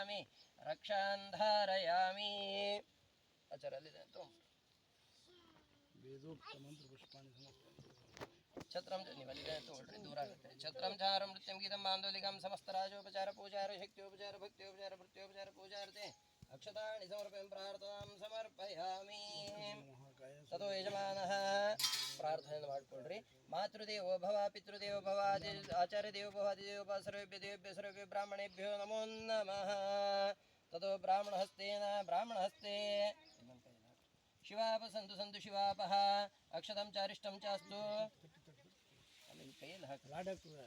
समर्पयामि रक्षां धारयामि आचरलिದೆ ಅಂತ ವೇದೋಕ್ತ ಮಂತ್ರ ಪುಷ್ಪಾಣಿ ಸಮರ್ಪಯಾಮಿ ಛತ್ರಂ ನಿವಲಿದೆ ಅಂತ ಹೊರಟ್ರೆ ದೂರ ಆಗುತ್ತೆ ಛತ್ರಂ ಚಾರಂ ನೃತ್ಯಂ ಗೀತಂ ಮಾಂದೋಲಿಕಂ ಸಮಸ್ತ ರಾಜೋಪಚಾರ ಪೂಜಾರ ಶಕ್ತಿಯೋಪಚಾರ ಭಕ್ತಿಯೋಪಚಾರ ಭೃತ್ಯೋಪಚಾರ ಪೂಜಾರ್ತೆ ಅಕ್ಷತಾನಿ ಸಮರ್ಪಯಂ ಪ್ರಾರ್ಥನಾಂ ಸಮರ್ಪಯಾಮಿ ತದೋ ಯಜಮಾನಃ ಪ್ರಾರ್ಥನೆ ಮಾಡಿಕೊಳ್ಳ್ರಿ ಮಾತೃದೇವೋ ಭವ ಪಿತೃದೇವೋ ಭವ ಆಚಾರ್ಯ ದೇವೋ ಭವ ಆದಿದೇವೋ ಭವ ಸರ್ವೇಭ್ಯ ದೇವೇಭ್ಯ ಸರ್ವೇಭ್ಯ ಬ್ರಾಹ್ಮಣೇಭ್ಯೋ ನಮೋ ನಮಃ ತದೋ ಬ್ರಾಹ್ಮಣಹಸ್ತೆ ಶಿವಾಪ ಸಂತು ಸಂತು ಶಿವಾಪಃ ಅಕ್ಷತಂ ಚಾರಿಷ್ಟಂ ಚಾಸ್ತು ಅಲ್ಲಿ ಕೈಯಲ್ಲಿ ಹಾಕಲಾಡಾಗ್ತದೆ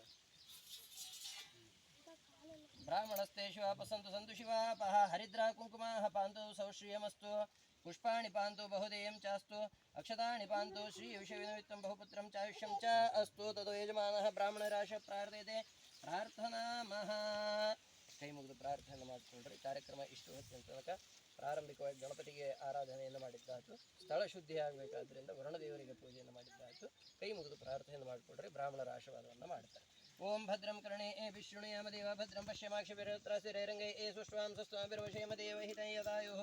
ಬ್ರಾಹ್ಮಣಸ್ತೆ ಶಿವಾಪ ಸಂತು ಸಂತು ಶಿವಾಪಃ ಹರಿದ್ರಾ ಕುಂಕುಮಾಃ ಪಾಂತು ಸೌಶ್ರಿಯಮಸ್ತು ಪುಷ್ಪಾಣಿ ಪಾಂತು ಬಹುದೇಯಂ ಚಾಸ್ತು ಅಕ್ಷತಾನಿ ಪಾಂತು ಶ್ರೀ ವಿಷಯವಿನವಿತ್ತಂ ಬಹುಪುತ್ರಂ ಚಾಯುಷ್ಯಂ ಚ ಅಸ್ತು ತದೋ ಯಜಮಾನಃ ಬ್ರಾಹ್ಮಣರಾಶ ಪ್ರಾರ್ಥಯತೆ ಪ್ರಾರ್ಥನಾ ಮಹಾ ಕೈ ಮುಗಿದು ಪ್ರಾರ್ಥನೆ ಮಾಡಿಕೊಳ್ಳ್ರಿ ಕಾರ್ಯಕ್ರಮ ಇಷ್ಟು ಹೊತ್ತಿನ ತನಕ ಪ್ರಾರಂಭಿಕವಾಗಿ ಗಣಪತಿಗೆ ಆರಾಧನೆಯನ್ನು ಮಾಡಿದ್ದಾಯಿತು ಸ್ಥಳ ಶುದ್ಧಿ ಆಗಬೇಕಾದ್ರಿಂದ ವರುಣದೇವರಿಗೆ ಪೂಜೆಯನ್ನು ಮಾಡಿದ್ದಾಯಿತು ಕೈ ಮುಗಿದು ಪ್ರಾರ್ಥನೆಯನ್ನು ಮಾಡಿಕೊಡ್ರಿ ಬ್ರಾಹ್ಮಣರ ಆಶೀರ್ವಾದವನ್ನು ಮಾಡ್ತಾರೆ ಓಂ ಭದ್ರಂ ಕರ್ಣೇ ವಿಷ್ಣುಯಾಮ ದೇವ ಭದ್ರಂ ಪಶ್ಯಮಾಕ್ಷಿರತ್ರಾಸಿರೇರಂಗೈ ಸುಷ್ವಾಂ ಸಸ್ವಾಭಿರ್ವಶೇಮ ದೇವ ಹಿತಯದಾಯು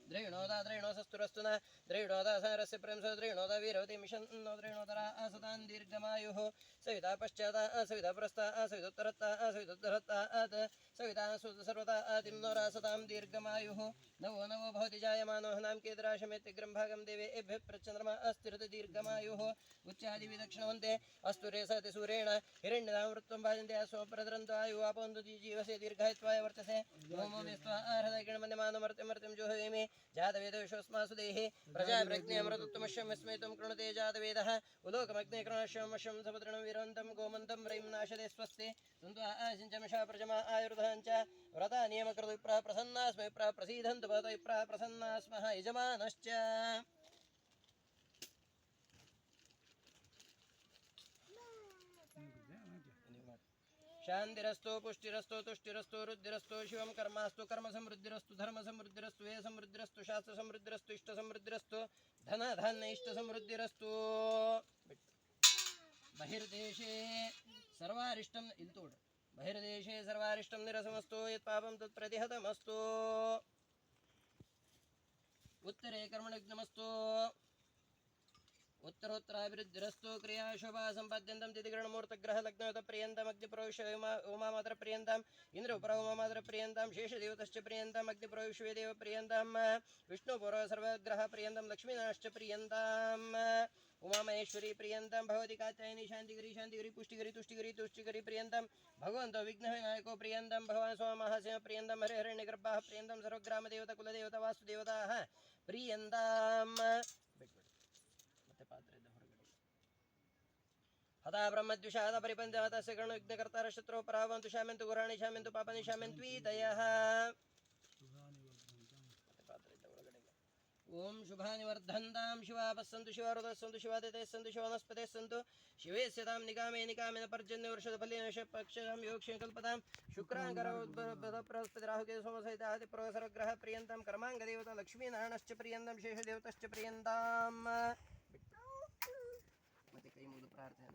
ದ್ರೈಣೋದಾ ಸಸ್ತುರಸ್ತುನ ದ್ರೈಣೋದಾಸಾರಸ್ಯ ಪ್ರೇಮ ದ್ರೈಣೋದ ವೀರವತಿ ಮಿಷನ್ನೋ ದ್ರೈಣೋದರ ಆಸತಾನ್ ದೀರ್ಘಮಾಯು ಸವಿತಾ ಪಶ್ಚಾತ ಸವಿತಾ ಪುರಸ್ತಾ ಸವಿತೋತ್ತರತ್ತ ಸವಿತೋತ್ತರತ್ತ ಸವಿತಾ ಸರ್ವತಾ ಆದಿಮ್ನೋರಾಸತಾಂ ದೀರ್ಘಮಾಯು ನವೋ ನವೋ ಭವತಿ ಜಾಯಮಾನೋ ನಾಂ ಕೇದ್ರಾಶಮೇತ್ಯಗ್ರಂ ಭಾಗಂ ದೇವೇಭ್ಯಃ ಪ್ರಚಂದ್ರಮ ಅಸ್ಥಿರತ ದೀರ್ಘಮಾಯು ಉಚ್ಚಾದಿ ವಿದಕ್ಷಿಣವಂತೆ ಅಸ್ತು ರೇಸತಿ ಸೂರೇಣ ಹಿರಣ್ಯದಾಮೃತ್ವಂ ಭಾಜಂತೆ ಸ್ವಪ್ರದ್ರಂತ ಆಯು ಆಪೊಂದು ಜೀವಸೆ ದೀರ್ಘಾಯತ್ವಾಯ ವರ್ತಸೆ ಓಮೋ ಮೇಸ್ತ್ವ ಆರ್ಹದ ಗಿಣಮನ್ಯಮಾನ ಮರ್ತ್ಯಮರ್ತ್ಯಂ ಜೋಹವೇಮಿ ಜಾತವೇದ ವಿಶ್ವಸ್ಮಾಸು ದೇಹಿ ಪ್ರಜಾಪ್ರಜ್ಞೆ ಅಮೃತತ್ವಮಶ್ಯಂ ವಿಸ್ಮಯಿತಂ ಕೃಣತೆ ಜಾತವೇದಃ ಉಲೋಕಮಗ್ನೆ ಕೃಣಶ್ಯಮಶ್ಯಂ ಸಪದೃಣಂ ವಿರವಂತಂ ಗೋಮಂತಂ ರೈಂ ನಾಶದೆ ಸ್ವಸ್ತಿ ಸಂತು ಆಶಿಂಚಮಿಷಾ ಪ್ರಜಮಾ ಆಯುರ್ಧಂಚ ವ್ರತ ನಿಯಮಕೃತ ವಿಪ್ರ ಪ್ರಸನ್ನಾಸ್ಮ ವಿಪ್ರ ಪ್ರಸೀದಂತು ಭವತ ವಿಪ್ರ ಪ್ರಸನ್ನಾಸ್ಮಃ ಯಜಮಾನಶ್ಚ ಶಾಂತಿರಸ್ತು ಪುಷ್ಟಿರಸ್ತು ತುಷ್ಟಿರಸ್ತು ವೃದ್ಧಿರಸ್ತು ಶಿವಂ ಕರ್ಮಾಸ್ತು ಕರ್ಮ ಸಮೃದ್ಧಿರಸ್ತು ಧರ್ಮ ಸಮೃದ್ಧಿರಸ್ತು ವೇ ಸಮೃದ್ಧಿರಸ್ತು ಶಾಸ್ತ್ರ ಸಮೃದ್ಧಿರಸ್ತು ಇಷ್ಟ ಸಮೃದ್ಧಿರಸ್ತು ಧನ ಧಾನ್ಯ ಇಷ್ಟ ಸಮೃದ್ಧಿರಸ್ತು ಬಹಿರ್ದೇಶೇ ಸರ್ವಾರಿಷ್ಟಂ ಇಲ್ಲಿ ತೋಡ್ರಿ ಬಹಿರ್ದೇಶೇ ಸರ್ವಾರಿಷ್ಟಂ ನಿರಸಮಸ್ತು ಯತ್ ಪಾಪಂ ತತ್ ಪ್ರತಿಹತಮಸ್ತು ಉತ್ತರೇ ಕರ್ಮಣಿಗ್ನಮಸ್ತು उत्तरोत्तराभिवृद्धिरस्तु क्रिया शोभा संपाद्यन्तं तिथिग्रहणमुहूर्तग्रह लग्नवत प्रियन्तम् अग्निप्रवेश उमामातर प्रियन्ताम् इन्द्रउपर उमामातर प्रियन्ताम् शेषदेवतश्च प्रियन्ताम् अग्निप्रवेशवेदेव प्रियन्ताम् विष्णुपुर सर्वग्रह प्रियन्ताम् लक्ष्मीनाश्च प्रियन्ताम् उमामहेश्वरी प्रियन्तां भगवती कात्यायनी शान्तिगिरी पुष्टिगिरी तुष्टिगिरी प्रियन्तां भगवन्तो विघ्नविनायको प्रियन्तां भगवान् सोममहासेन प्रियन्तां हरिहरण्यगर्भाः प्रियन्तां सर्वग्रामदेवता कुलदेवता वास्तुदेवताः प्रियन्ताम् हता ब्रह्मद्विषाद परिपञ्चमतस्य गणविघ्नकर्तार शत्रो परावन्तु शाम्यन्तु गुराणि शाम्यन्तु पापानि शाम्यन्त्वीतयः ओम शुभानि वर्धन्तां शिवापस्सन्तु शिवारुदस्सन्तु शिवादिते सन्तु शिवनस्पते सन्तु शिवे स्यतां निकामेन पर्जन्य वर्षदफलेन पक्षं योक्षेण कल्पतां शुक्राङ्करबृहस्पति राहुकेतु सोमसहित आदिप्रसरग्रह प्रियन्तां कर्माङ्गदेवता लक्ष्मीनारायणश्च प्रियन्तां शेषदेवतश्च प्रियन्तां ಮತ್ತೆ ಕೈ ಮುಗಿದು ಪ್ರಾರ್ಥನೆ